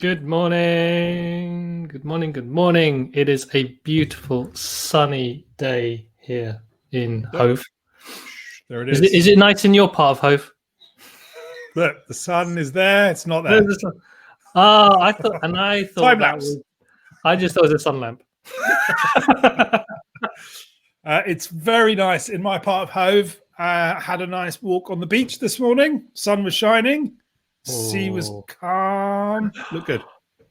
Good morning. Good morning. Good morning. It is a beautiful sunny day here in Hove. There it is. Is it nice in your part of Hove? Look, the sun is there. It's not there. Oh, I thought Time that lapse. I just thought it was a sun lamp. It's very nice in my part of Hove. Had a nice walk on the beach this morning. Sun was shining. Sea was calm. Look good.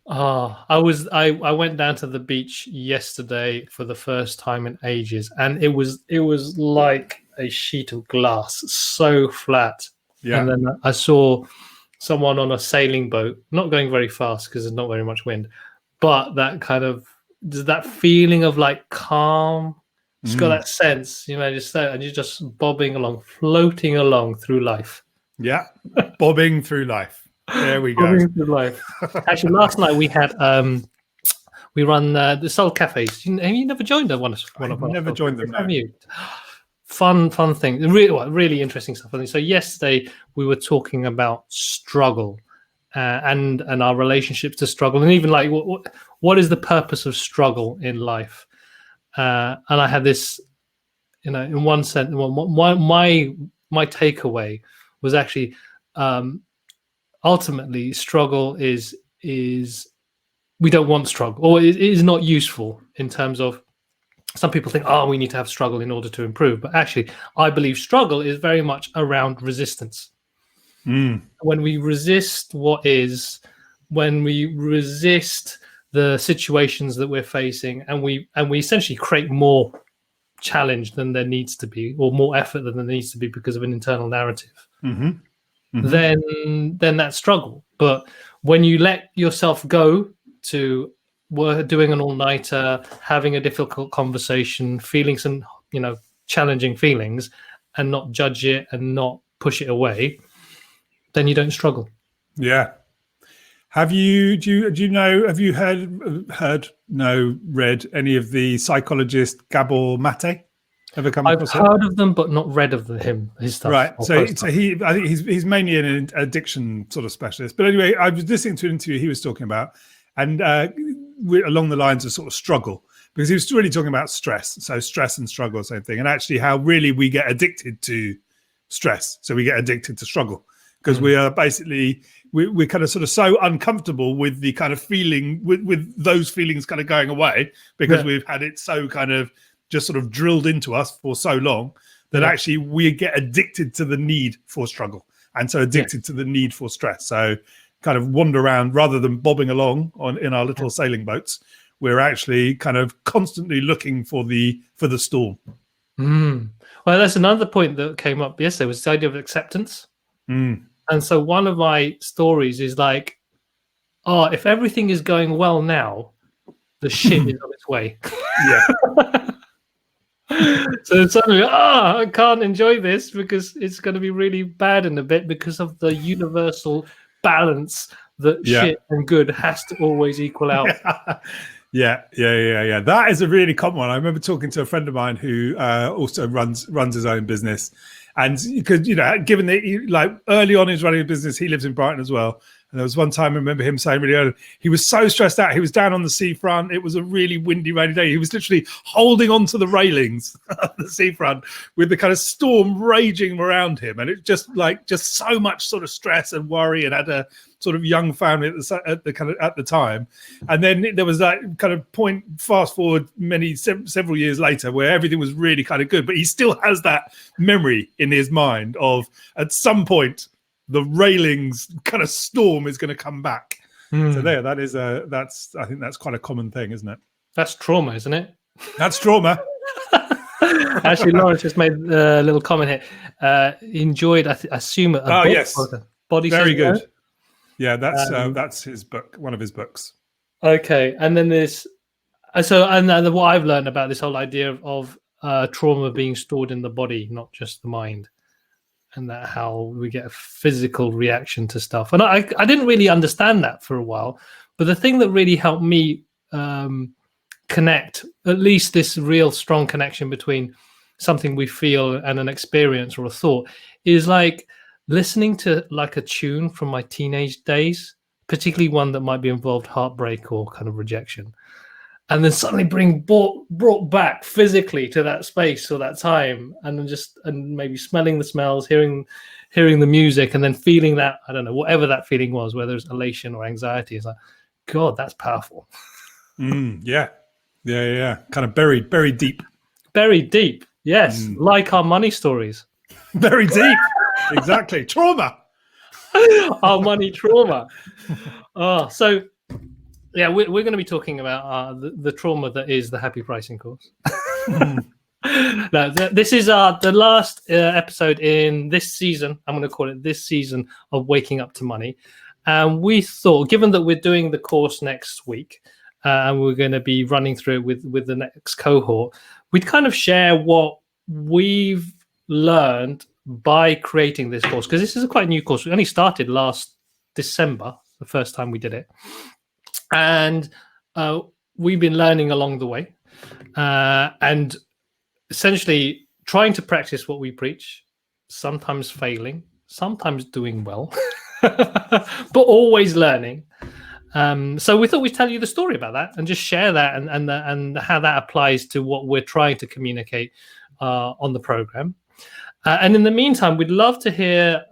I went down to the beach yesterday for the first time in ages, and it was like a sheet of glass, so flat. Yeah. And then I saw someone on a sailing boat, not going very fast because there's not very much wind, but that feeling of like calm. It's got that sense, and you're just bobbing along, floating along through life. Yeah, bobbing through life. There we go. Bobbing through life. Actually, last night we had we run the Soul Cafes. Have you never joined one of I've our never joined them. Have you? Fun thing. Really interesting stuff. So yesterday we were talking about struggle and our relationships to struggle, and even like what is the purpose of struggle in life? And I had this, in one sense, my takeaway was actually ultimately struggle is we don't want struggle, or it is not useful in terms of some people think, we need to have struggle in order to improve. But actually, I believe struggle is very much around resistance. When we resist what is, when we resist the situations that we're facing, and we essentially create more challenge than there needs to be, or more effort than there needs to be because of an internal narrative, then that's struggle. But when you let yourself go to doing an all-nighter, having a difficult conversation, feeling some challenging feelings, and not judge it and not push it away, then you don't struggle. Yeah. Have you read any of the psychologist Gabor Mate? Ever come across him? I've heard of them, but not read of his stuff. Right. So I think he's mainly an addiction sort of specialist. But anyway, I was listening to an interview he was talking about, and along the lines of sort of struggle, because he was really talking about stress. So stress and struggle, same thing, and actually how really we get addicted to stress. So we get addicted to struggle because we are basically we're kind of sort of so uncomfortable with the kind of feeling with those feelings kind of going away because we've had it so kind of just sort of drilled into us for so long that actually we get addicted to the need for struggle, and so addicted to the need for stress. So kind of wander around rather than bobbing along in our little sailing boats. We're actually kind of constantly looking for the storm. Well, that's another point that came up yesterday, was the idea of acceptance. And so one of my stories is like, if everything is going well now, the shit is on its way. Yeah. So suddenly, I can't enjoy this because it's going to be really bad in a bit because of the universal balance that shit and good has to always equal out. Yeah. That is a really common one. I remember talking to a friend of mine who also runs his own business, and because given that like early on in his running a business, he lives in Brighton as well. And there was one time I remember him saying really early, he was so stressed out. He was down on the seafront. It was a really windy, rainy day. He was literally holding onto the railings of the seafront with the kind of storm raging around him. And it just so much sort of stress and worry, and had a sort of young family at the time. And then there was that kind of point, fast forward several years later, where everything was really kind of good. But he still has that memory in his mind of at some point, the railings kind of storm is going to come back. So I think that's quite a common thing, isn't it? That's trauma, isn't it? That's trauma. Actually, Lawrence just made a little comment here. Enjoyed, I assume, a book. Yes. Body very good. No? Yeah, that's his book, one of his books. Okay, and then there's and what I've learned about this whole idea of trauma being stored in the body, not just the mind. And that how we get a physical reaction to stuff. And I didn't really understand that for a while. But the thing that really helped me connect, at least this real strong connection between something we feel and an experience or a thought, is like listening to like a tune from my teenage days. particularly one that might be involved heartbreak or kind of rejection, and then suddenly brought back physically to that space or that time, and then and maybe smelling the smells, hearing the music, and then feeling that, I don't know, whatever that feeling was, whether it's elation or anxiety, is like, God, that's powerful. Yeah. Kind of buried deep. Buried deep, yes, like our money stories. Very deep. Exactly. Trauma. Our money trauma. So yeah, we're going to be talking about the trauma that is the happy pricing course. No, this is the last episode in this season. I'm going to call it this season of Waking Up to Money. And we thought, given that we're doing the course next week, and we're going to be running through it with the next cohort, we'd kind of share what we've learned by creating this course, because this is a quite new course. We only started last December, the first time we did it, and we've been learning along the way, and essentially trying to practice what we preach, sometimes failing, sometimes doing well, but always learning. So we thought we'd tell you the story about that and just share that and how that applies to what we're trying to communicate on the program. And in the meantime, we'd love to hear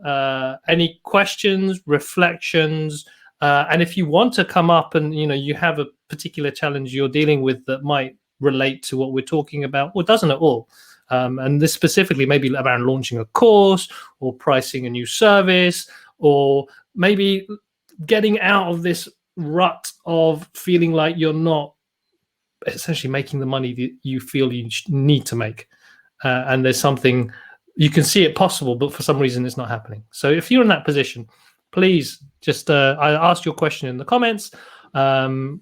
any questions, reflections, and if you want to come up and you have a particular challenge you're dealing with that might relate to what we're talking about, or doesn't at all. And this specifically maybe around launching a course or pricing a new service, or maybe getting out of this rut of feeling like you're not essentially making the money that you feel you need to make. And there's something, you can see it possible, but for some reason it's not happening. So if you're in that position, please just I asked your question in the comments, and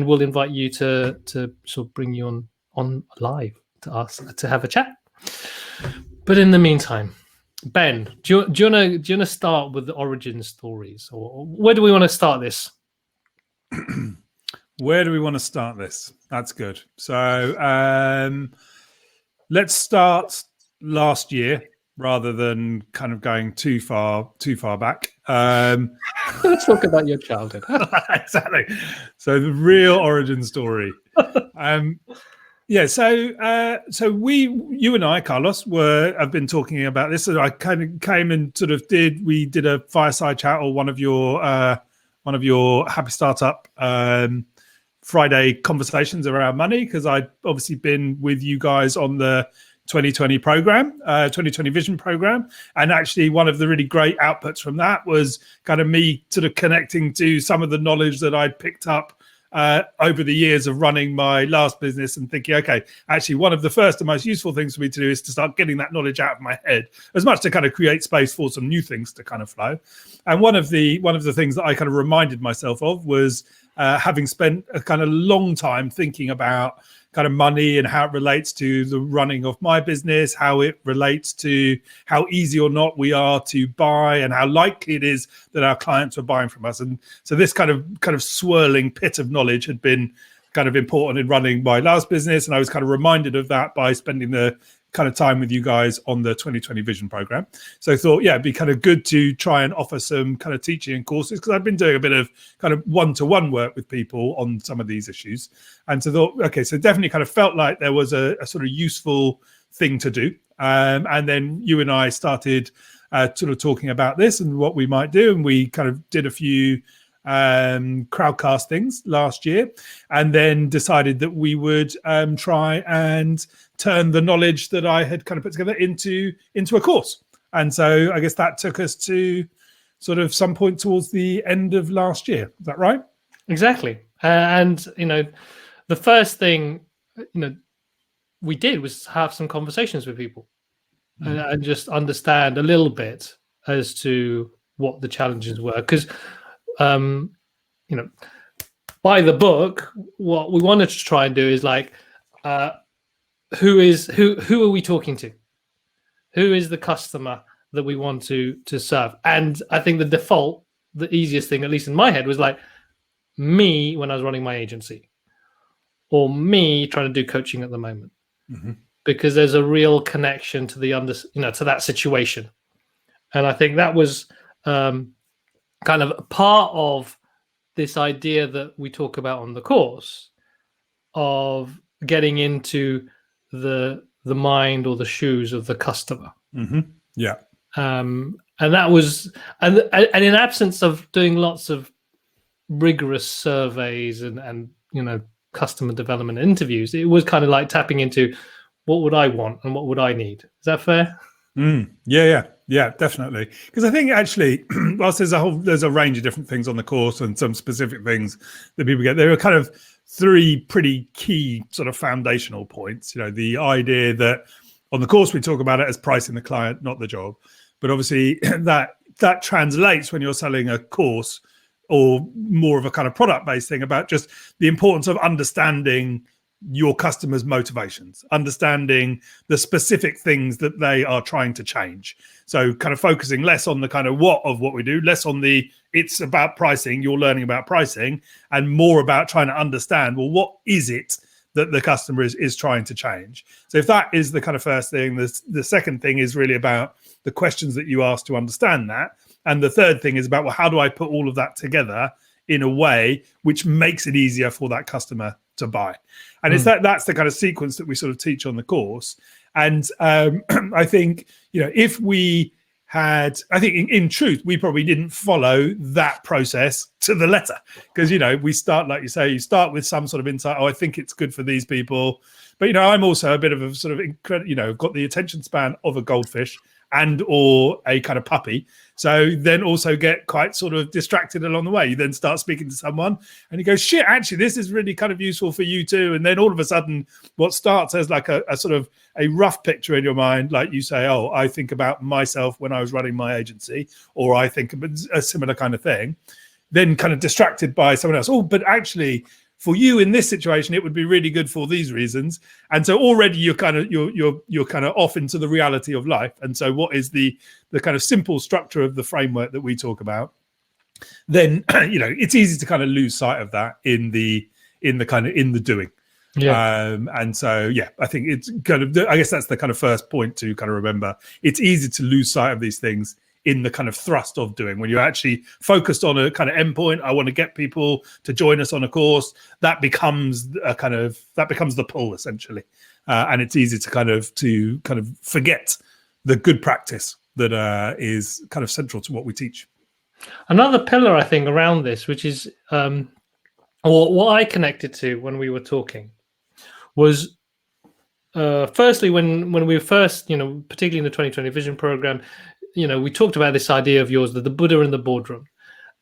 we'll invite you to sort of bring you on live to us to have a chat. But in the meantime, Ben, do you want to start with the origin stories, or where do we want to start this? Where do we want to start this? That's good. So let's start last year rather than kind of going too far back. Let's talk about your childhood. Exactly. So the real origin story. Yeah. So you and I, Carlos, have been talking about this. So I kind of came and sort of we did a fireside chat, or one of your Happy Startup Friday conversations around money, because I'd obviously been with you guys on the 2020 program, 2020 Vision program. And actually one of the really great outputs from that was kind of me sort of connecting to some of the knowledge that I'd picked up over the years of running my last business, and thinking, okay, actually one of the first and most useful things for me to do is to start getting that knowledge out of my head, as much to kind of create space for some new things to kind of flow. And one of the things that I kind of reminded myself of was having spent a kind of long time thinking about kind of money and how it relates to the running of my business, how it relates to how easy or not we are to buy, and how likely it is that our clients are buying from us. And so this kind of swirling pit of knowledge had been kind of important in running my last business. And I was kind of reminded of that by spending the kind of time with you guys on the 2020 Vision program. So I thought, yeah, it'd be kind of good to try and offer some kind of teaching and courses, because I've been doing a bit of kind of one-to-one work with people on some of these issues. And so thought, okay, so definitely kind of felt like there was a sort of useful thing to do. And then you and I started sort of talking about this and what we might do. And we kind of did a few Crowdcast things last year, and then decided that we would try and turn the knowledge that I had kind of put together into a course. And so I guess that took us to sort of some point towards the end of last year. Is that right? Exactly. And the first thing we did was have some conversations with people and just understand a little bit as to what the challenges were, because by the book, what we wanted to try and do is like, who are we talking to? Who is the customer that we want to serve? And I think the easiest thing, at least in my head, was like me when I was running my agency, or me trying to do coaching at the moment, because there's a real connection to to that situation. And I think that was kind of part of this idea that we talk about on the course of getting into the mind or the shoes of the customer. Mm-hmm. Yeah. And that was, and in absence of doing lots of rigorous surveys and customer development interviews, it was kind of like tapping into what would I want and what would I need. Is that fair? Yeah, definitely. Because I think actually, whilst there's a range of different things on the course and some specific things that people get, there are kind of three pretty key sort of foundational points. The idea that on the course we talk about it as pricing the client, not the job, but obviously that translates when you're selling a course or more of a kind of product-based thing about just the importance of understanding your customers' motivations, understanding the specific things that they are trying to change. So kind of focusing less on the kind of what of what we do, less on it's about pricing, you're learning about pricing, and more about trying to understand, well, what is it that the customer is trying to change? So if that is the kind of first thing, the second thing is really about the questions that you ask to understand that. And the third thing is about, well, how do I put all of that together in a way which makes it easier for that customer to buy? And it's that's the kind of sequence that we sort of teach on the course. And I think, if we had, I think in truth, we probably didn't follow that process to the letter, because, we start, like you say, you start with some sort of insight. Oh, I think it's good for these people. But, I'm also a bit of a sort of got the attention span of a goldfish and or a kind of puppy. So then also get quite sort of distracted along the way. You then start speaking to someone and you go, shit, actually, this is really kind of useful for you too. And then all of a sudden what starts as like a sort of a rough picture in your mind, like you say, oh, I think about myself when I was running my agency, or I think about a similar kind of thing, then kind of distracted by someone else. Oh, but actually, for you in this situation, it would be really good for these reasons. And so already you're kind of off into the reality of life. And so what is the kind of simple structure of the framework that we talk about? Then it's easy to kind of lose sight of that in the doing. Yeah. And so I think it's kind of, I guess that's the kind of first point to kind of remember. It's easy to lose sight of these things in the kind of thrust of doing. When you're actually focused on a kind of endpoint, I want to get people to join us on a course, that becomes the pull essentially. And it's easy to kind of forget the good practice that is kind of central to what we teach. Another pillar, I think, around this, which is or what I connected to when we were talking, was firstly when we were first, particularly in the 2020 Vision Program, we talked about this idea of yours, that the Buddha in the boardroom,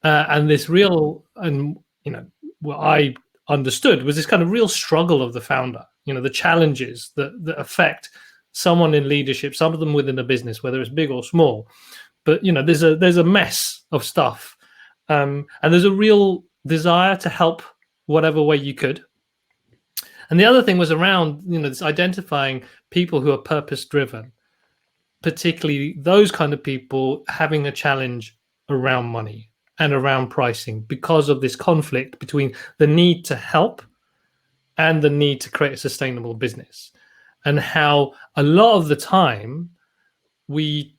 and this real, and what I understood was this kind of real struggle of the founder, the challenges that affect someone in leadership, some of them within a business, whether it's big or small. But there's a mess of stuff, and there's a real desire to help whatever way you could. And the other thing was around this identifying people who are purpose driven, particularly those kind of people having a challenge around money and around pricing because of this conflict between the need to help and the need to create a sustainable business, and how a lot of the time we,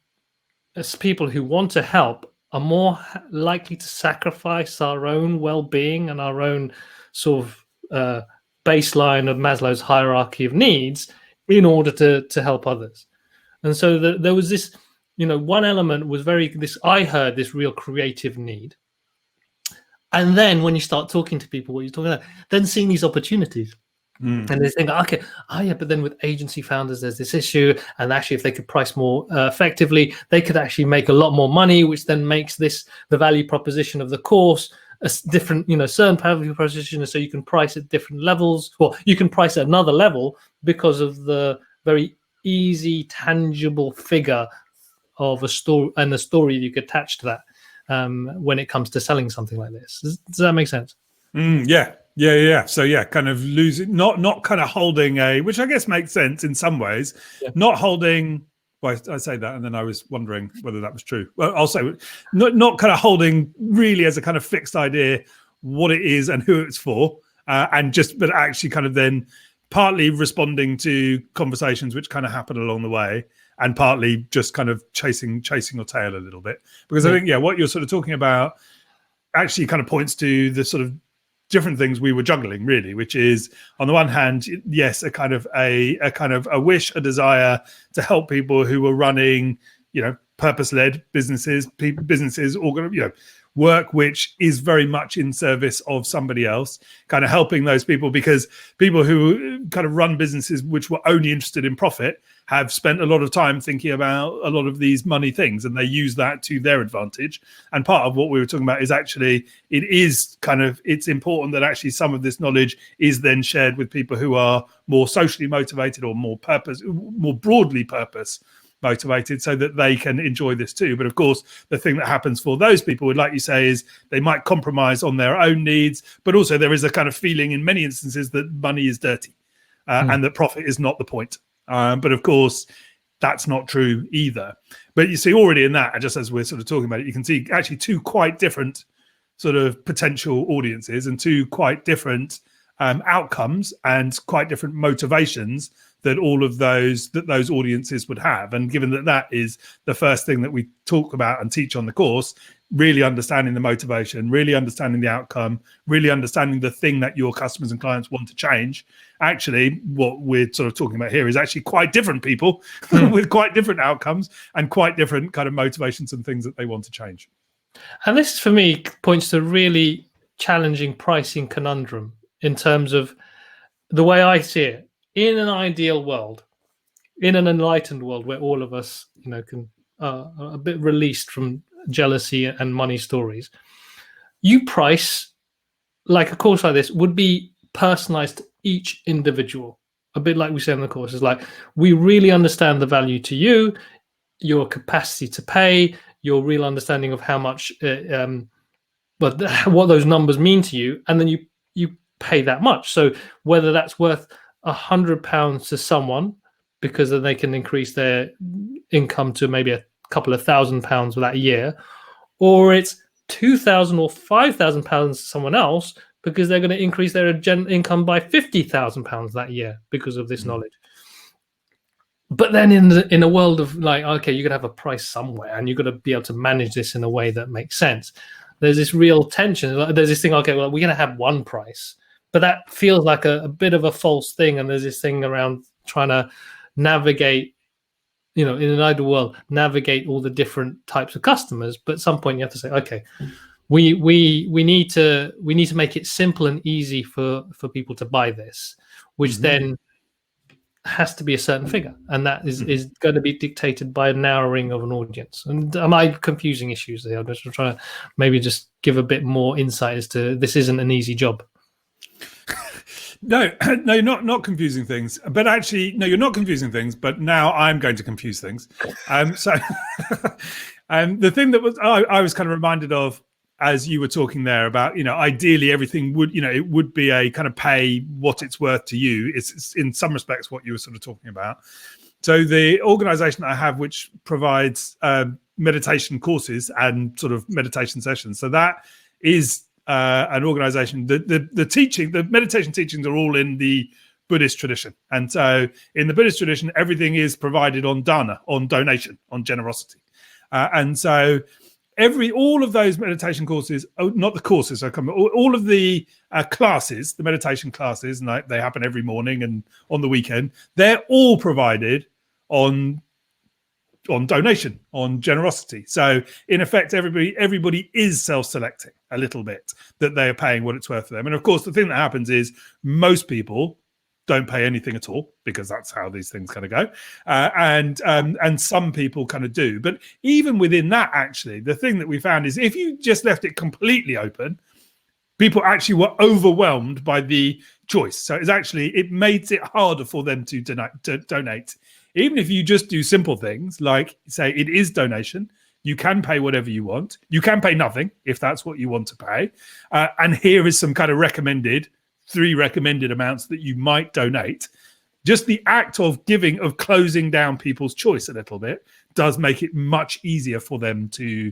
as people who want to help, are more likely to sacrifice our own well-being and our own sort of baseline of Maslow's hierarchy of needs in order to help others. And so there was this, one element was I heard this real creative need. And then when you start talking to people, what you're talking about, then seeing these opportunities. And they think, okay, but then with agency founders, there's this issue. And actually, if they could price more effectively, they could actually make a lot more money, which then makes the value proposition of the course a different, certain value proposition. So you can price at different levels, or you can price at another level because of the very easy, tangible figure of a story and the story you could attach to that when it comes to selling something like this. Does that make sense? Yeah. So kind of losing, not kind of holding which I guess makes sense in some ways, not holding. Well, I say that, and then I was wondering whether that was true. Well, I'll say not kind of holding really as a kind of fixed idea what it is and who it's for, but actually kind of then partly responding to conversations which kind of happen along the way, and partly just kind of chasing your tail a little bit. Because I think, what you're sort of talking about actually kind of points to the sort of different things we were juggling, really, which is, on the one hand, yes, a kind of a wish, a desire to help people who were running, purpose-led businesses, work which is very much in service of somebody else, kind of helping those people, because people who kind of run businesses which were only interested in profit have spent a lot of time thinking about a lot of these money things, and they use that to their advantage. And part of what we were talking about is actually it's important that actually some of this knowledge is then shared with people who are more socially motivated or more broadly purpose motivated, so that they can enjoy this too. But of course, the thing that happens for those people, like you say, is they might compromise on their own needs, but also there is a kind of feeling in many instances that money is dirty and that profit is not the point. But of course, that's not true either. But you see already in that, just as we're sort of talking about it, you can see actually two quite different sort of potential audiences and two quite different outcomes and quite different motivations that those audiences would have. And given that is the first thing that we talk about and teach on the course, really understanding the motivation, really understanding the outcome, really understanding the thing that your customers and clients want to change. Actually, what we're sort of talking about here is actually quite different people with quite different outcomes and quite different kind of motivations and things that they want to change. And this, for me, points to a really challenging pricing conundrum in terms of the way I see it. In an ideal world, in an enlightened world where all of us, can a bit released from jealousy and money stories, you price like a course like this would be personalized to each individual. A bit like we say in the course, is like, we really understand the value to you, your capacity to pay, your real understanding of how much, but what those numbers mean to you, and then you pay that much. So whether that's worth £100 to someone because then they can increase their income to maybe a couple of £1,000 for that year, or it's £2,000 or £5,000 to someone else because they're going to increase their income by £50,000 that year because of this knowledge. But then in a world of like, okay, you're gonna have a price somewhere, and you've got to be able to manage this in a way that makes sense. There's this real tension. There's this thing. Okay, well, we're gonna have one price. But that feels like a bit of a false thing. And there's this thing around trying to navigate, in an ideal world, navigate all the different types of customers. But at some point you have to say, okay, we need to make it simple and easy for people to buy this, which then has to be a certain figure. And that is going to be dictated by a narrowing of an audience. And am I confusing issues there? I'm just trying to maybe just give a bit more insight as to this isn't an easy job. No, not confusing things. But actually, no, you're not confusing things. But now I'm going to confuse things. So, the thing that I was kind of reminded of as you were talking there about, ideally everything would, it would be a kind of pay what it's worth to you. It's in some respects what you were sort of talking about. So the organization that I have, which provides meditation courses and sort of meditation sessions. So that is an organization. The meditation teachings are all in the Buddhist tradition. And so in the Buddhist tradition, everything is provided on dana, on donation, on generosity. And so all of those meditation courses, not the courses, all of the classes, the meditation classes, and they happen every morning and on the weekend, they're all provided on donation, on generosity. So in effect, everybody is self-selecting a little bit that they are paying what it's worth for them. And of course, the thing that happens is most people don't pay anything at all, because that's how these things kind of go. And some people kind of do. But even within that, actually, the thing that we found is if you just left it completely open, people actually were overwhelmed by the choice. So it makes it harder for them to donate. Even if you just do simple things like say it is donation, you can pay whatever you want. You can pay nothing if that's what you want to pay. And here is some kind of three recommended amounts that you might donate. Just the act of closing down people's choice a little bit does make it much easier for them to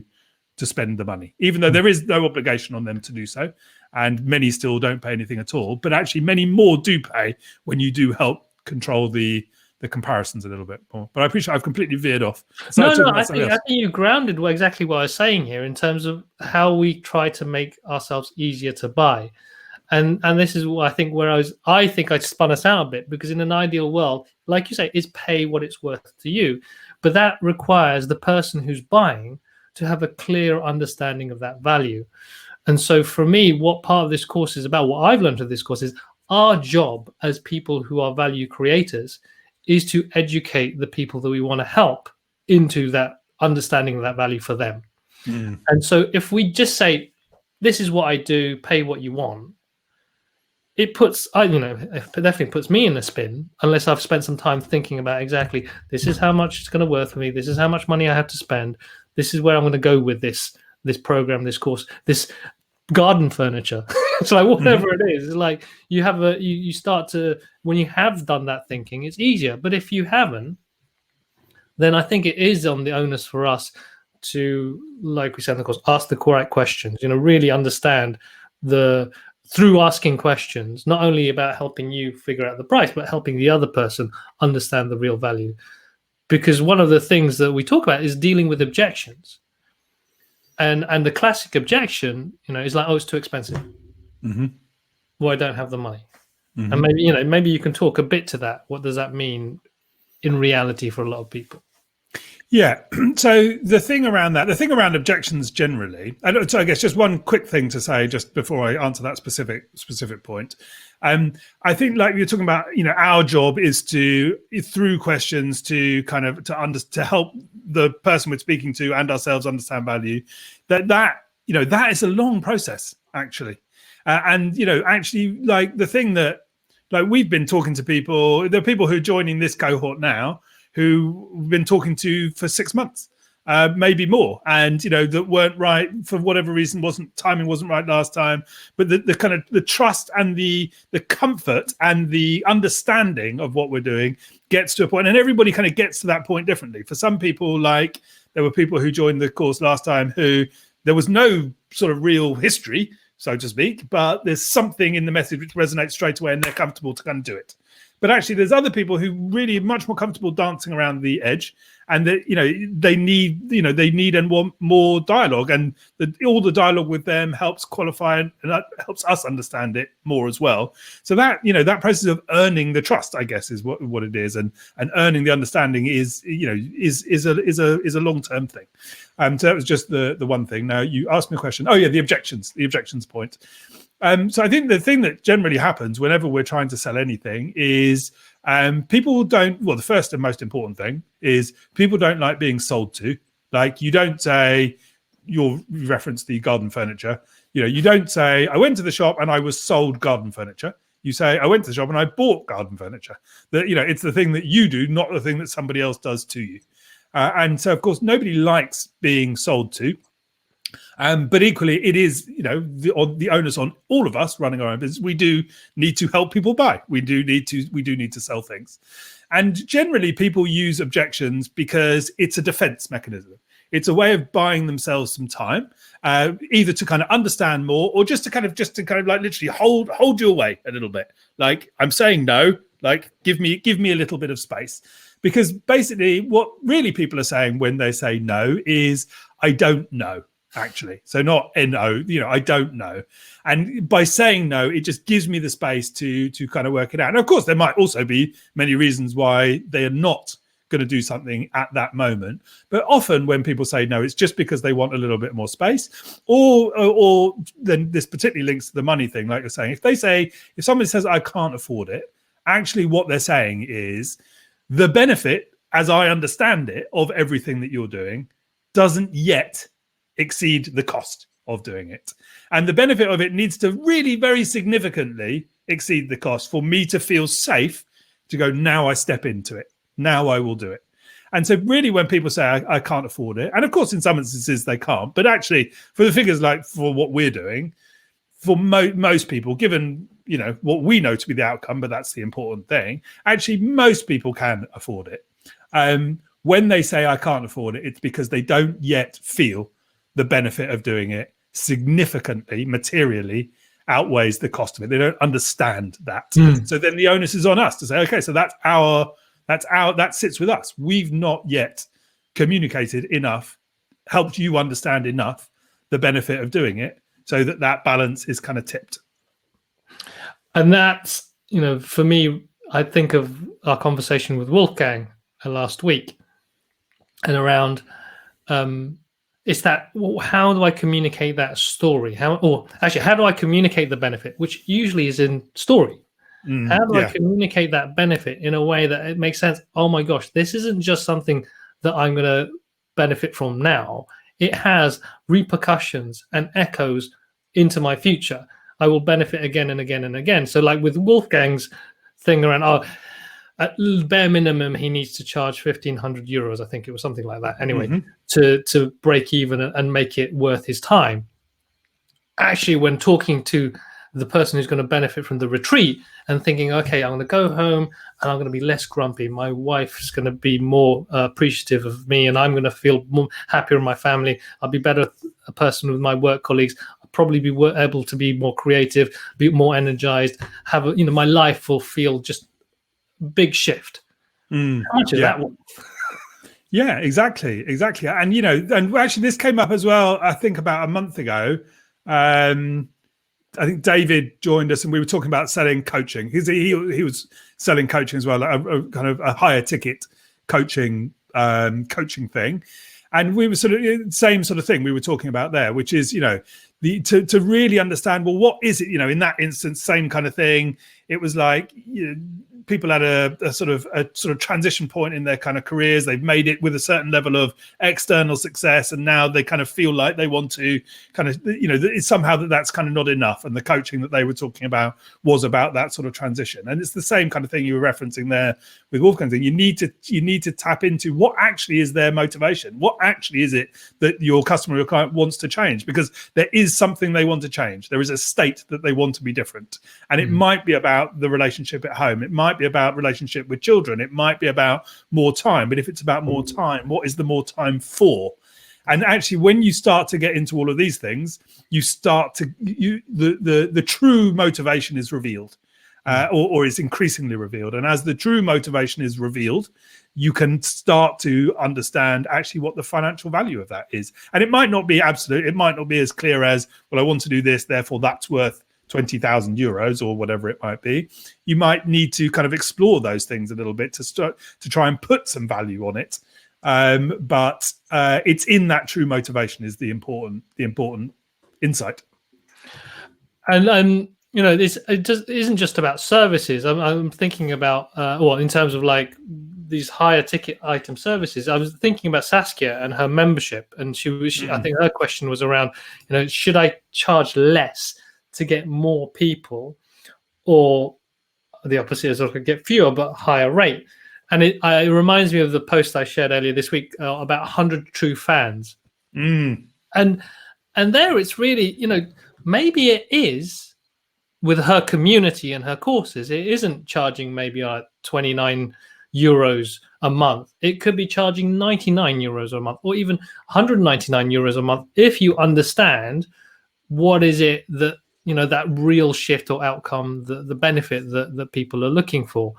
spend the money, even though there is no obligation on them to do so. And many still don't pay anything at all. But actually, many more do pay when you do help control the the comparisons a little bit more. But I appreciate I've completely veered off. I think you grounded exactly what I was saying here in terms of how we try to make ourselves easier to buy. And this is what I think I think I spun us out a bit, because in an ideal world, like you say, is pay what it's worth to you. But that requires the person who's buying to have a clear understanding of that value. And so for me, what part of this course is about, what I've learned of this course is our job as people who are value creators is to educate the people that we want to help into that understanding of that value for them. And so if we just say, this is what I do, pay what you want, it definitely puts me in a spin unless I've spent some time thinking about exactly, this is how much it's going to worth for me. This is how much money I have to spend. This is where I'm going to go with this program, this course, this garden furniture. It's like whatever it is. It's like you start to, when you have done that thinking, it's easier. But if you haven't, then I think it is on the onus for us to, like we said in the course, ask the correct questions. Really understand through asking questions, not only about helping you figure out the price, but helping the other person understand the real value. Because one of the things that we talk about is dealing with objections. And the classic objection, is like, oh, it's too expensive. Well, I don't have the money. And maybe you can talk a bit to that. What does that mean in reality for a lot of people? Yeah. So the thing around objections generally, so I guess just one quick thing to say just before I answer that specific point. I think, like you're talking about, our job is to, through questions, to kind of to help the person we're speaking to and ourselves understand value. That is a long process actually, actually, like the thing that, like, we've been talking to people. There are people who are joining this cohort now who we've been talking to for 6 months, maybe more, and that weren't right for whatever reason. Timing wasn't right last time, but the kind of the trust and the comfort and the understanding of what we're doing gets to a point, and everybody kind of gets to that point differently. For some people, like there were people who joined the course last time who there was no sort of real history, so to speak, but there's something in the message which resonates straight away and they're comfortable to kind of do it. But actually, there's other people who really are much more comfortable dancing around the edge, and that they need and want more dialogue, and all the dialogue with them helps qualify and that helps us understand it more as well. So that that process of earning the trust, I guess, is what it is, and earning the understanding is a long-term thing. So that was just the one thing. Now you asked me a question. Oh yeah, the objections point. So I think the thing that generally happens whenever we're trying to sell anything is people don't, well, the first and most important thing is people don't like being sold to. Like, you don't say, you reference the garden furniture, you don't say, I went to the shop and I was sold garden furniture. You say, I went to the shop and I bought garden furniture. That, it's the thing that you do, not the thing that somebody else does to you. And so, of course, nobody likes being sold to. But equally, it is, the onus on all of us running our own business. We do need to help people buy. We do need to sell things. And generally, people use objections because it's a defense mechanism. It's a way of buying themselves some time, either to kind of understand more, or just to kind of like literally hold you away a little bit. Like, I'm saying no, like give me a little bit of space. Because basically, what really people are saying when they say no is, I don't know. Actually, so not no, I don't know, and by saying no, it just gives me the space to kind of work it out. And of course, there might also be many reasons why they are not going to do something at that moment. But often, when people say no, it's just because they want a little bit more space, or then this particularly links to the money thing, like you're saying. If somebody says I can't afford it, actually, what they're saying is the benefit, as I understand it, of everything that you're doing doesn't yet exceed the cost of doing it, and the benefit of it needs to really very significantly exceed the cost for me to feel safe to go, now I step into it, now I will do it. And so really, when people say I can't afford it, and of course in some instances they can't, but actually for the figures, like for what we're doing, for most people, given what we know to be the outcome, but that's the important thing, actually most people can afford it. When they say I can't afford it, it's because they don't yet feel the benefit of doing it significantly, materially outweighs the cost of it. They don't understand that. So then the onus is on us to say, okay, so that's our That's that sits with us. We've not yet communicated enough, helped you understand enough the benefit of doing it, so that balance is kind of tipped. And that's, for me, I think of our conversation with Wolfgang last week, and around it's that, how do I communicate that story? How do I communicate the benefit, which usually is in story? How do I communicate that benefit in a way that it makes sense? Oh my gosh, this isn't just something that I'm going to benefit from now. It has repercussions and echoes into my future. I will benefit again and again and again. So like with Wolfgang's thing around, at bare minimum, he needs to charge 1,500 euros. I think it was something like that. Anyway, to break even and make it worth his time. Actually, when talking to the person who's going to benefit from the retreat and thinking, okay, I'm going to go home and I'm going to be less grumpy. My wife is going to be more appreciative of me, and I'm going to feel more happier in my family. I'll be better a person with my work colleagues. I'll probably be able to be more creative, be more energized. My life will feel just big shift. How much is that one? Yeah, exactly. And and actually this came up as well, I think about a month ago. I think David joined us and we were talking about selling coaching. He was selling coaching as well, like a kind of a higher ticket coaching thing. And we were sort of same sort of thing we were talking about there, which is, to really understand, well, what is it, in that instance, same kind of thing. It was like, people had a sort of transition point in their kind of careers. They've made it with a certain level of external success, and now they kind of feel like they want to kind of, it's somehow that's kind of not enough. And the coaching that they were talking about was about that sort of transition. And it's the same kind of thing you were referencing there with Wolfgang thing. You need to tap into what actually is their motivation. What actually is it that your customer, your client wants to change? Because there is something they want to change. There is a state that they want to be different. And it might be about the relationship at home. It might be about relationship with children. It might be about more time. But if it's about more time, what is the more time for? And actually, when you start to get into all of these things, the true motivation is revealed, or is increasingly revealed. And as the true motivation is revealed, you can start to understand actually what the financial value of that is. And it might not be absolute. It might not be as clear as, well, I want to do this, therefore that's worth 20,000 euros or whatever it might be. You might need to kind of explore those things a little bit to try and put some value on it. But it's in that true motivation is the important insight. And it just isn't just about services. I'm thinking about in terms of like these higher ticket item services. I was thinking about Saskia and her membership, and I think her question was around, should I charge less to get more people, or the opposite is I could get fewer but higher rate? And it reminds me of the post I shared earlier this week about 100 true fans. And there it's really, maybe it is with her community and her courses, it isn't charging maybe 29 euros a month. It could be charging 99 euros a month, or even 199 euros a month, if you understand what is it that, that real shift or outcome, the benefit that people are looking for.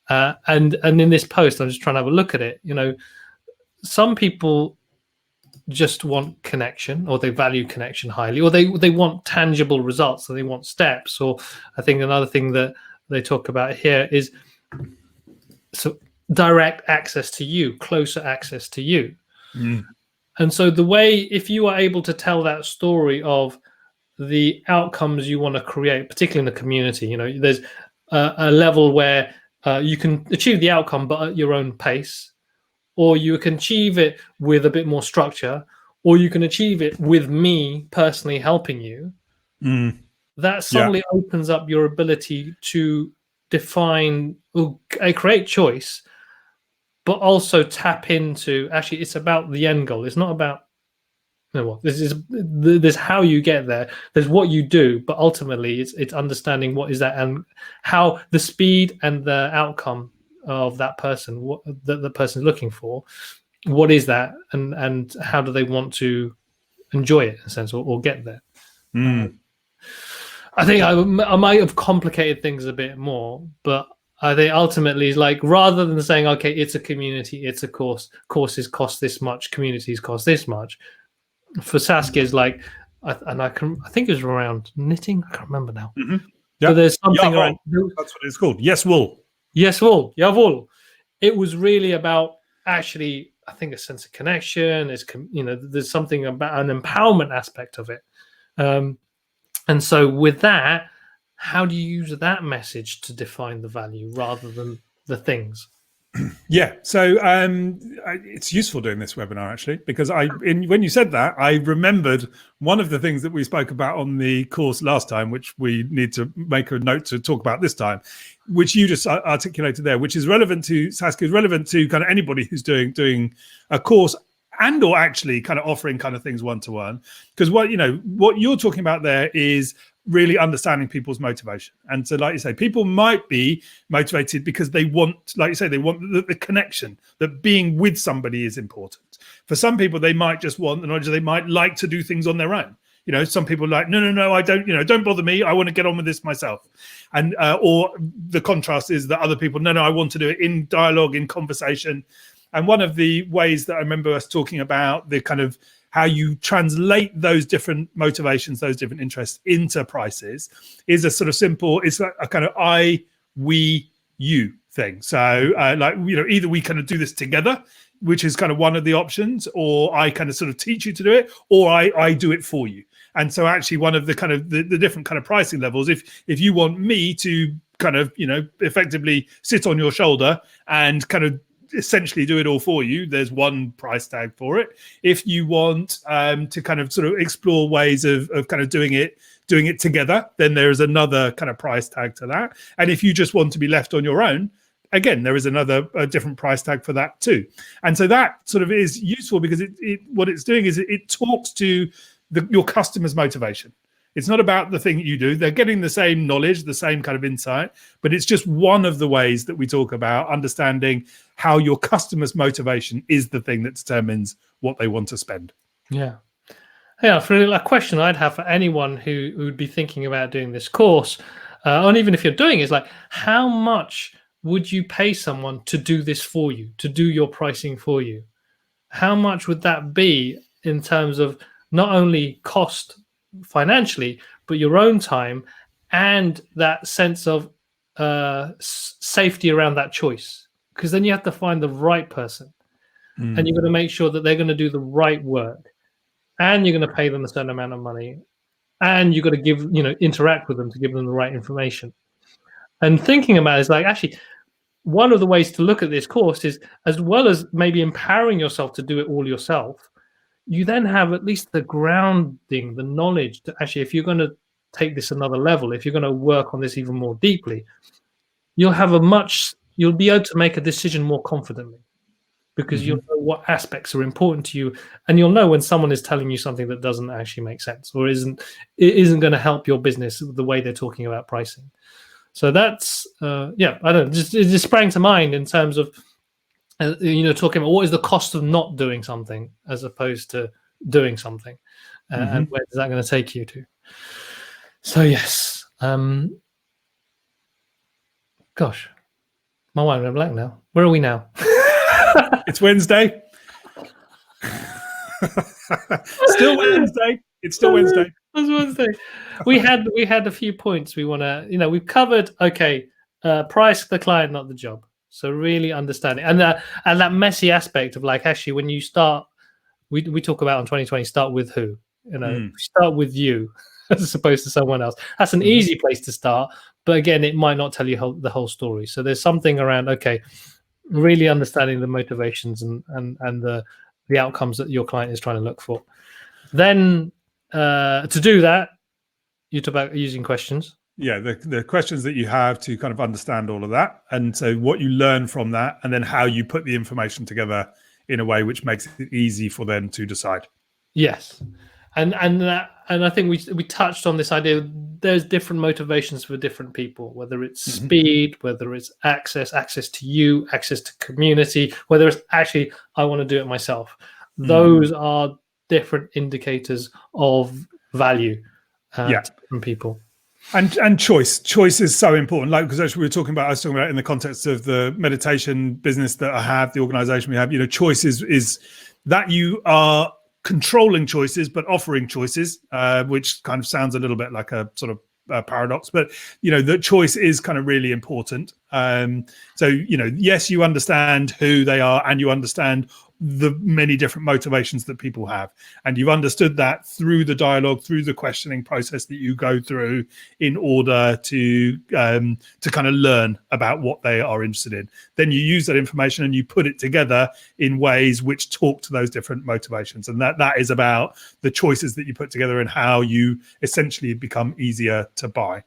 And in this post, I'm just trying to have a look at it. Some people just want connection, or they value connection highly, or they want tangible results, so they want steps. Or I think another thing that they talk about here is direct access to you, closer access to you. And so the way, if you are able to tell that story of the outcomes you want to create, particularly in the community, there's a level where you can achieve the outcome but at your own pace, or you can achieve it with a bit more structure, or you can achieve it with me personally helping you. That suddenly opens up your ability to define or create choice, but also tap into, actually, it's about the end goal. It's not about, there's how you get there. There's what you do, but ultimately it's understanding what is that, and how the speed and the outcome of that person, what the person is looking for, what is that, and how do they want to enjoy it in a sense, or get there. I think I might have complicated things a bit more, but I think ultimately is like, rather than saying, okay, it's a community, it's a course, courses cost this much, communities cost this much. For Saskia, is like, I think it was around knitting. I can't remember now. Mm-hmm. But there's something around. That's what it's called. Yes, wool. Yes, wool. Jawohl. It was really about actually, I think, a sense of connection. Is there's something about an empowerment aspect of it. And so with that, how do you use that message to define the value rather than the things? Yeah, so it's useful doing this webinar actually, because when you said that, I remembered one of the things that we spoke about on the course last time, which we need to make a note to talk about this time, which you just articulated there, which is relevant to Saskia, is relevant to kind of anybody who's doing a course and or actually kind of offering kind of things one-to-one. Because what you're talking about there is really understanding people's motivation. And so, like you say, people might be motivated because they want, like you say, they want the connection, that being with somebody is important. For some people, they might just want the knowledge. They might like to do things on their own. Some people are like, no, I don't, don't bother me. I want to get on with this myself. And, or the contrast is that other people, no, I want to do it in dialogue, in conversation. And one of the ways that I remember us talking about the kind of how you translate those different motivations, those different interests into prices is a sort of simple, it's like a kind of I, we, you thing. So either we kind of do this together, which is kind of one of the options, or I kind of sort of teach you to do it, or I do it for you. And so actually one of the kind of the different kind of pricing levels, if you want me to kind of, effectively sit on your shoulder and kind of essentially do it all for you, there's one price tag for it. If you want to kind of sort of explore ways of kind of doing it together, then there is another kind of price tag to that. And if you just want to be left on your own, again, there is a different price tag for that too. And so that sort of is useful because what it's doing is it talks to your customer's motivation. It's not about the thing that you do. They're getting the same knowledge, the same kind of insight, but it's just one of the ways that we talk about understanding how your customer's motivation is the thing that determines what they want to spend. Yeah. For a question I'd have for anyone who would be thinking about doing this course, and even if you're doing it, is like, how much would you pay someone to do this for you, to do your pricing for you? How much would that be in terms of not only cost financially, but your own time and that sense of safety around that choice? Because then you have to find the right person, and you're going to make sure that they're going to do the right work, and you're going to pay them a certain amount of money, and you've got to interact with them to give them the right information. And thinking about it is like, actually, one of the ways to look at this course is, as well as maybe empowering yourself to do it all yourself, you then have at least the grounding, the knowledge to actually, if you're going to take this another level, if you're going to work on this even more deeply, you'll be able to make a decision more confidently, because you'll know what aspects are important to you, and you'll know when someone is telling you something that doesn't actually make sense or isn't going to help your business the way they're talking about pricing. So that's I don't know, it just sprang to mind in terms of talking about what is the cost of not doing something as opposed to doing something, and where is that going to take you to? So yes, gosh, my mind went blank now. Where are we now? It's Wednesday. Still Wednesday. It's still Wednesday. It's Wednesday. We had a few points we want to, we've covered. Okay, price the client, not the job. So really understanding and that messy aspect of like, actually, when you start, we talk about in 2020, start with who, start with you as opposed to someone else. That's an easy place to start, but again, it might not tell you the whole story. So there's something around, okay, really understanding the motivations and the outcomes that your client is trying to look for. Then to do that, you talk about using questions. Yeah, the questions that you have to kind of understand all of that, and so what you learn from that, and then how you put the information together in a way which makes it easy for them to decide. Yes, and I think we touched on this idea. There's different motivations for different people, whether it's speed, whether it's access to you, access to community, whether it's actually I want to do it myself. Those are different indicators of value to different people. And choice is so important. Like, because actually I was talking about in the context of the meditation business that I have, the organization we have, choice is that you are controlling choices, but offering choices, which kind of sounds a little bit like a sort of paradox, but the choice is kind of really important. So yes, you understand who they are and you understand the many different motivations that people have, and you've understood that through the dialogue, through the questioning process that you go through in order to kind of learn about what they are interested in. Then you use that information and you put it together in ways which talk to those different motivations, and that is about the choices that you put together and how you essentially become easier to buy.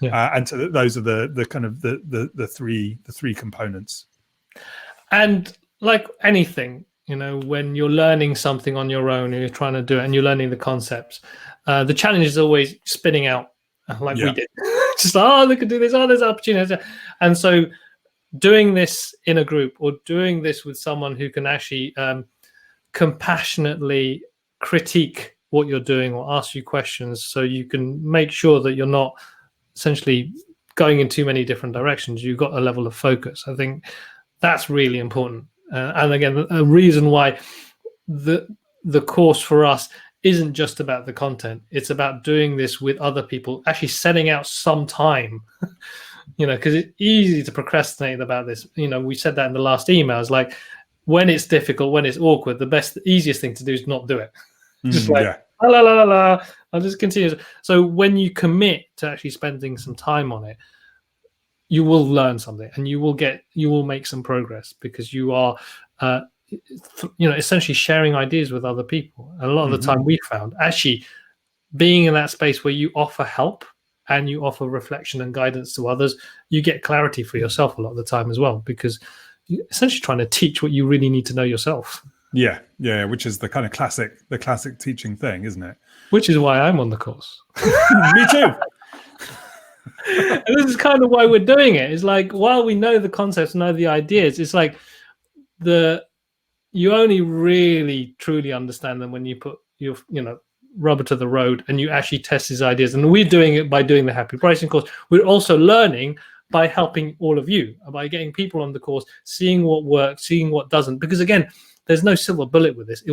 And so those are the kind of the three components. And like anything, when you're learning something on your own and you're trying to do it and you're learning the concepts, the challenge is always spinning out like we did. Just, they could do this, there's opportunities. And so doing this in a group or doing this with someone who can actually compassionately critique what you're doing or ask you questions so you can make sure that you're not essentially going in too many different directions. You've got a level of focus. I think that's really important. And again, a reason why the course for us isn't just about the content. It's about doing this with other people, actually setting out some time, because it's easy to procrastinate about this. We said that in the last email. It's like when it's difficult, when it's awkward, the easiest thing to do is not do it. Just I'll just continue. So when you commit to actually spending some time on it, you will learn something and you will make some progress because you are essentially sharing ideas with other people. And a lot of the time we found actually being in that space where you offer help and you offer reflection and guidance to others, you get clarity for yourself a lot of the time as well, because you're essentially trying to teach what you really need to know yourself. Yeah, which is the kind of classic teaching thing, isn't it? Which is why I'm on the course. Me too. And this is kind of why we're doing it. It's like, while we know the concepts, know the ideas, it's like you only really truly understand them when you put your rubber to the road and you actually test these ideas. And we're doing it by doing the Happy Pricing course. We're also learning by helping all of you, by getting people on the course, seeing what works, seeing what doesn't. Because again, there's no silver bullet with this.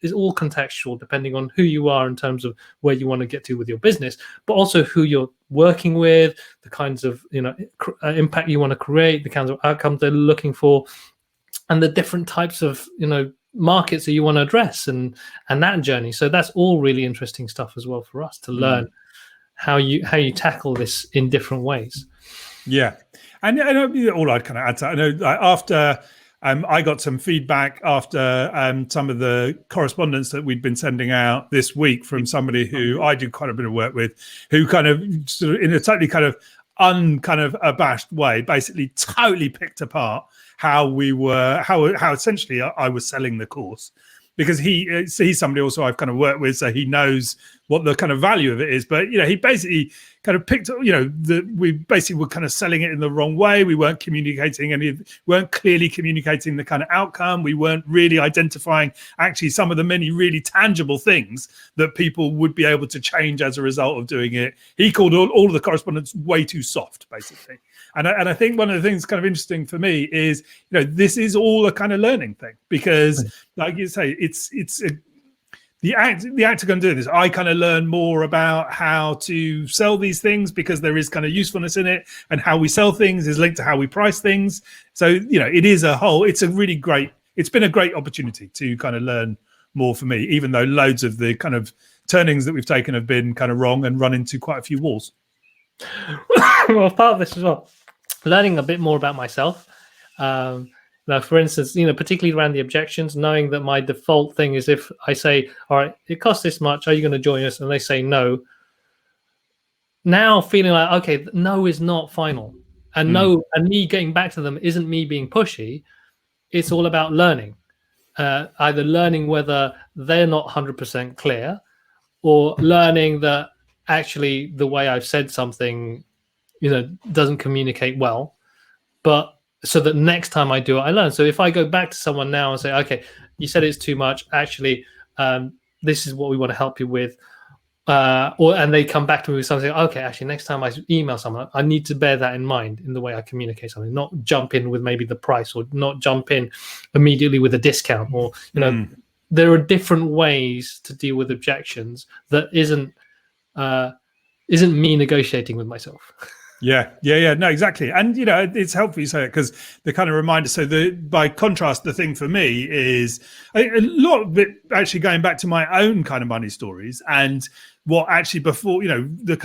It's all contextual, depending on who you are in terms of where you want to get to with your business, but also who you're working with, the kinds of impact you want to create, the kinds of outcomes they're looking for, and the different types of markets that you want to address, and that journey. So that's all really interesting stuff as well for us to learn how you tackle this in different ways. Yeah, and all I'd kind of add to that, I know after. I got some feedback after some of the correspondence that we'd been sending out this week from somebody who I do quite a bit of work with, who kind of sort of in a totally kind of abashed way, basically totally picked apart how essentially I was selling the course. Because he's somebody also I've kind of worked with, so he knows what the kind of value of it is. But he basically kind of picked, we basically were kind of selling it in the wrong way. We weren't weren't clearly communicating the kind of outcome. We weren't really identifying actually some of the many really tangible things that people would be able to change as a result of doing it. He called all of the correspondence way too soft, basically. And I think one of the things kind of interesting for me is, this is all a kind of learning thing, because like you say, the act of going to do this, I kind of learn more about how to sell these things because there is kind of usefulness in it, and how we sell things is linked to how we price things. So, it's been a great opportunity to kind of learn more for me, even though loads of the kind of turnings that we've taken have been kind of wrong and run into quite a few walls. Well, part of this as well, learning a bit more about myself. Now, for instance, particularly around the objections, knowing that my default thing is if I say, all right, it costs this much, are you going to join us? And they say no. Now feeling like, okay, no is not final. And no, and me getting back to them isn't me being pushy. It's all about learning. Either learning whether they're not 100% clear, or learning that actually the way I've said something, doesn't communicate well. But so that next time I do it, I learn. So if I go back to someone now and say, okay, you said it's too much, actually, this is what we want to help you with. and they come back to me with something. Okay, actually, next time I email someone, I need to bear that in mind in the way I communicate something. Not jump in with maybe the price, or not jump in immediately with a discount, or there are different ways to deal with objections that isn't me negotiating with myself. Yeah. No, exactly. And, it's helpful you say it, because the kind of reminder. So by contrast, the thing for me is a lot of it actually going back to my own kind of money stories, and what actually before, the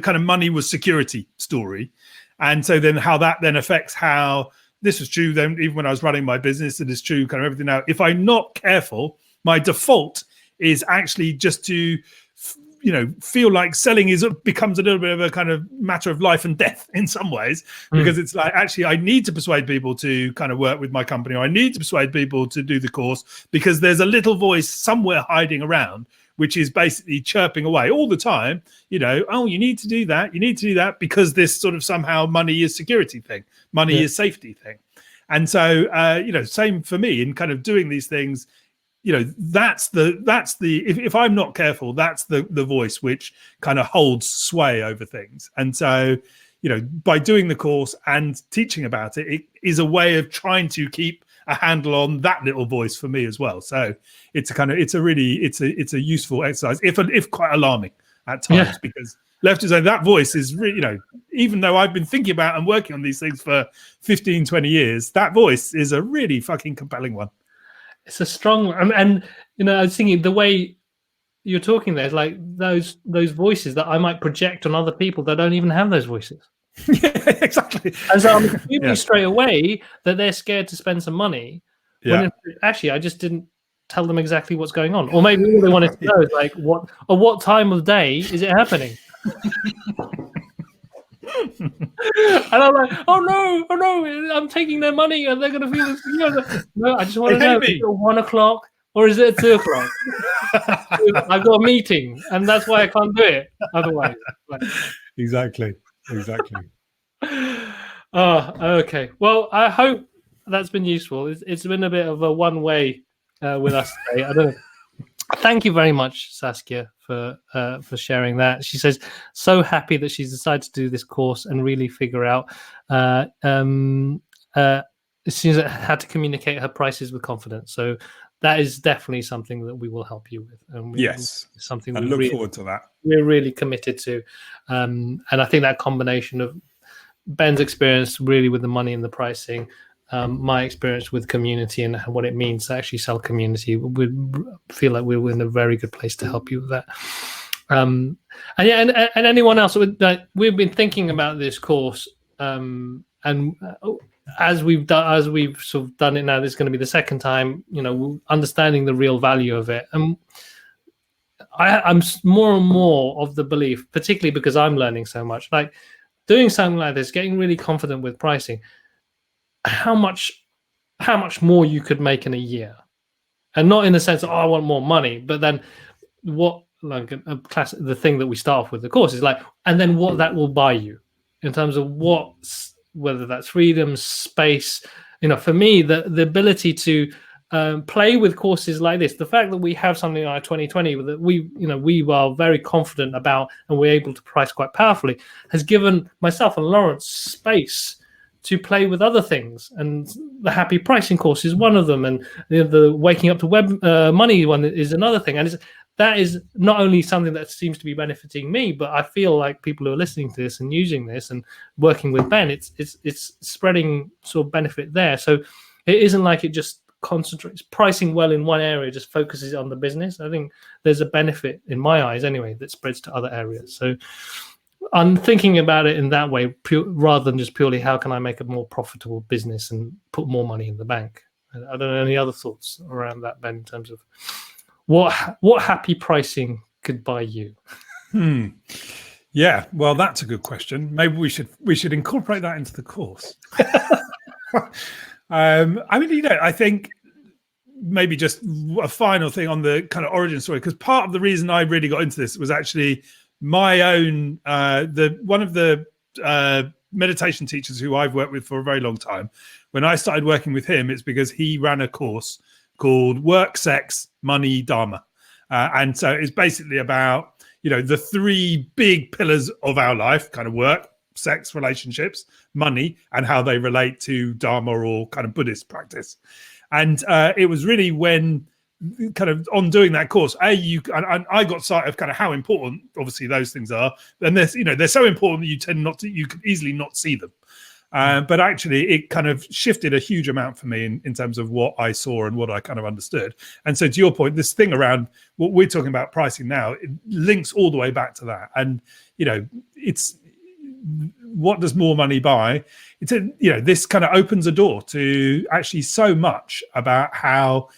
kind of money was security story. And so then how that then affects how this was true then, even when I was running my business, it is true kind of everything now. If I'm not careful, my default is actually just to feel like selling becomes a little bit of a kind of matter of life and death in some ways, because it's like, actually, I need to persuade people to kind of work with my company, or I need to persuade people to do the course, because there's a little voice somewhere hiding around, which is basically chirping away all the time, oh, you need to do that. You need to do that, because this sort of somehow money is security thing. Money is safety thing. And so, same for me in kind of doing these things. That's the if I'm not careful, that's the voice which kind of holds sway over things. And so, by doing the course and teaching about it, it is a way of trying to keep a handle on that little voice for me as well. So it's a useful exercise, if quite alarming at times, because left to say that voice is really, even though I've been thinking about and working on these things for 15, 20 years, that voice is a really fucking compelling one. It's a strong one. And I was thinking the way you're talking there is like those voices that I might project on other people that don't even have those voices. Yeah, exactly. And so I'm assuming straight away that they're scared to spend some money. When actually, I just didn't tell them exactly what's going on. Or maybe all they wanted to know is like, what time of day is it happening? And I'm like, oh no, I'm taking their money and they're going to feel this. No, I just want to know, is it 1 o'clock or is it 2 o'clock? I've got a meeting and that's why I can't do it otherwise. Exactly. Oh, okay. Well, I hope that's been useful. It's been a bit of a one-way with us today. I don't know. Thank you very much, Saskia, for sharing that. She says, so happy that she's decided to do this course and really figure out she had to communicate her prices with confidence. So that is definitely something that we will help you with. And something I look forward to that. We're really committed to. And I think that combination of Ben's experience really with the money and the pricing, my experience with community and what it means to actually sell community, we feel like we're in a very good place to help you with that. And anyone else, we've been thinking about this course, and as we've sort of done it now, this is going to be the second time, understanding the real value of it. And I'm more and more of the belief, particularly because I'm learning so much, like doing something like this, getting really confident with pricing, how much more you could make in a year, and not in the sense of, I want more money, but then what, like a class, the thing that we start off with the course is like, and then what that will buy you in terms of whether that's freedom, space. For me, the ability to play with courses like this, the fact that we have something like 2020 that we are very confident about and we're able to price quite powerfully, has given myself and Lawrence space to play with other things, and the happy pricing course is one of them, and the waking up to web money one is another thing. And that is not only something that seems to be benefiting me, but I feel like people who are listening to this and using this and working with Ben, it's spreading sort of benefit there. So it isn't like it just concentrates pricing well in one area, just focuses on the business. I think there's a benefit in my eyes anyway that spreads to other areas. So I'm thinking about it in that way, rather than just purely how can I make a more profitable business and put more money in the bank. I don't know any other thoughts around that, Ben, in terms of what happy pricing could buy you. Yeah, well, that's a good question. Maybe we should incorporate that into the course. I think maybe just a final thing on the kind of origin story, because part of the reason I really got into this was actually my own one of the meditation teachers who I've worked with for a very long time. When I started working with him, it's because he ran a course called Work, Sex, Money, Dharma. And so it's basically about the three big pillars of our life: kind of work, sex, relationships, money, and how they relate to Dharma or kind of Buddhist practice. And it was really when kind of on doing that course, I got sight of kind of how important obviously those things are, and they're so important that you can easily not see them. But actually, it kind of shifted a huge amount for me in terms of what I saw and what I kind of understood. And so, to your point, this thing around what we're talking about pricing now, it links all the way back to that. And it's what does more money buy? This kind of opens a door to actually so much about how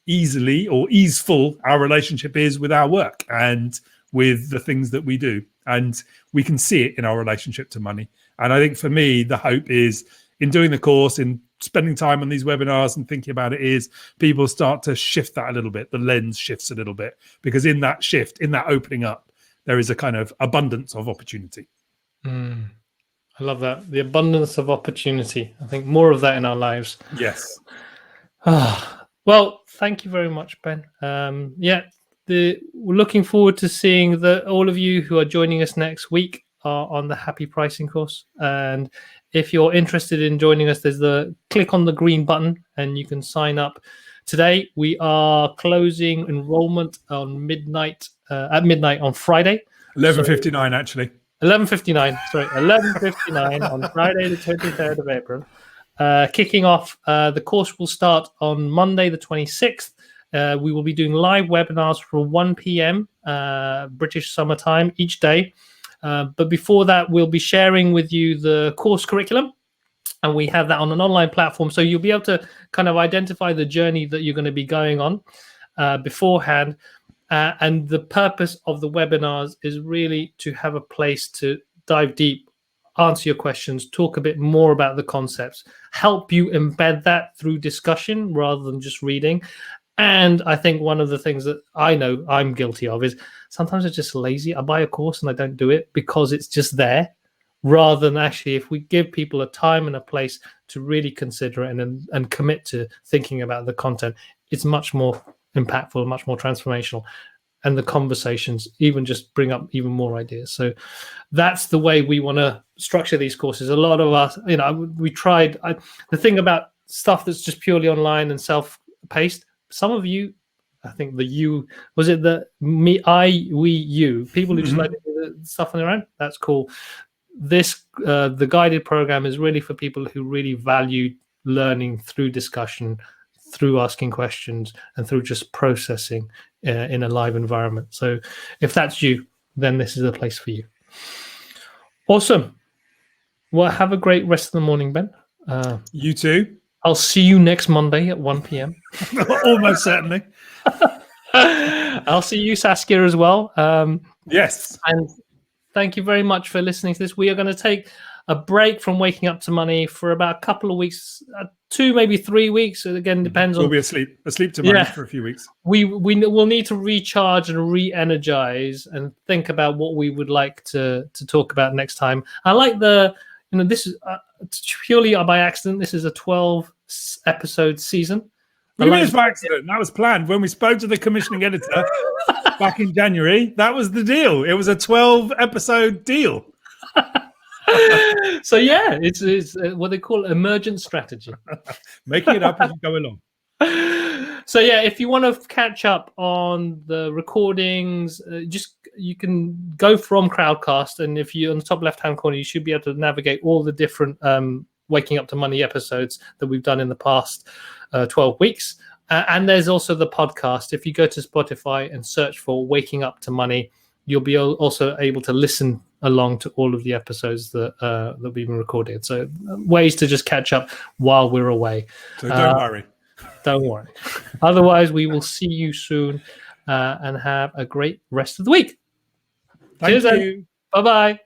easily or easeful our relationship is with our work and with the things that we do. And we can see it in our relationship to money. And I think for me, the hope is in doing the course, in spending time on these webinars and thinking about it, is people start to shift that a little bit. The lens shifts a little bit, because in that shift, in that opening up, there is a kind of abundance of opportunity. I love that. The abundance of opportunity. I think more of that in our lives. Yes. Well, thank you very much, Ben. We're looking forward to seeing all of you who are joining us next week are on the Happy Pricing course. And if you're interested in joining us, there's click on the green button and you can sign up today. We are closing enrollment on midnight on Friday. 11:59 actually. 11:59. Sorry, 11:59 on Friday, the 23rd of April. Kicking off, the course will start on Monday, the 26th. We will be doing live webinars from 1 p.m. British summertime each day. But before that, we'll be sharing with you the course curriculum, and we have that on an online platform. So you'll be able to kind of identify the journey that you're going to be going on beforehand. And the purpose of the webinars is really to have a place to dive deep, answer your questions, talk a bit more about the concepts, help you embed that through discussion rather than just reading. And I think one of the things that I know I'm guilty of is sometimes I'm just lazy. I buy a course and I don't do it because it's just there, rather than actually, if we give people a time and a place to really consider it and commit to thinking about the content, it's much more impactful, much more transformational. And the conversations even just bring up even more ideas. So that's the way we want to structure these courses. A lot of us, we tried. The thing about stuff that's just purely online and self-paced, some of you, I think you people who just like to do the stuff on their own, that's cool. This the guided program is really for people who really value learning through discussion, through asking questions, and through just processing in a live environment. So if that's you, then this is the place for you. Awesome. Well, have a great rest of the morning, Ben. You too. I'll see you next Monday at 1 p.m. Almost certainly. I'll see you, Saskia, as well. Yes. And thank you very much for listening to this. We are going to take a break from Waking Up to Money for about a couple of weeks, 2, maybe 3 weeks. It again depends on. We'll be asleep to money for a few weeks. We'll need to recharge and re-energize and think about what we would like to talk about next time. I like this is purely by accident. This is a 12-episode season. What do you mean it's by accident? That was planned. When we spoke to the commissioning editor back in January, that was the deal. It was a 12-episode deal. So yeah, it's what they call emergent strategy. Making it up as you go along. So yeah, if you want to catch up on the recordings, you can go from Crowdcast, and if you're on the top left-hand corner, you should be able to navigate all the different Waking Up to Money episodes that we've done in the past 12 weeks. And there's also the podcast. If you go to Spotify and search for Waking Up to Money, you'll be also able to listen along to all of the episodes that we've been recording. So ways to just catch up while we're away. So don't worry. Don't worry. Otherwise, we will see you soon and have a great rest of the week. Thank Cheers, you. Bye-bye.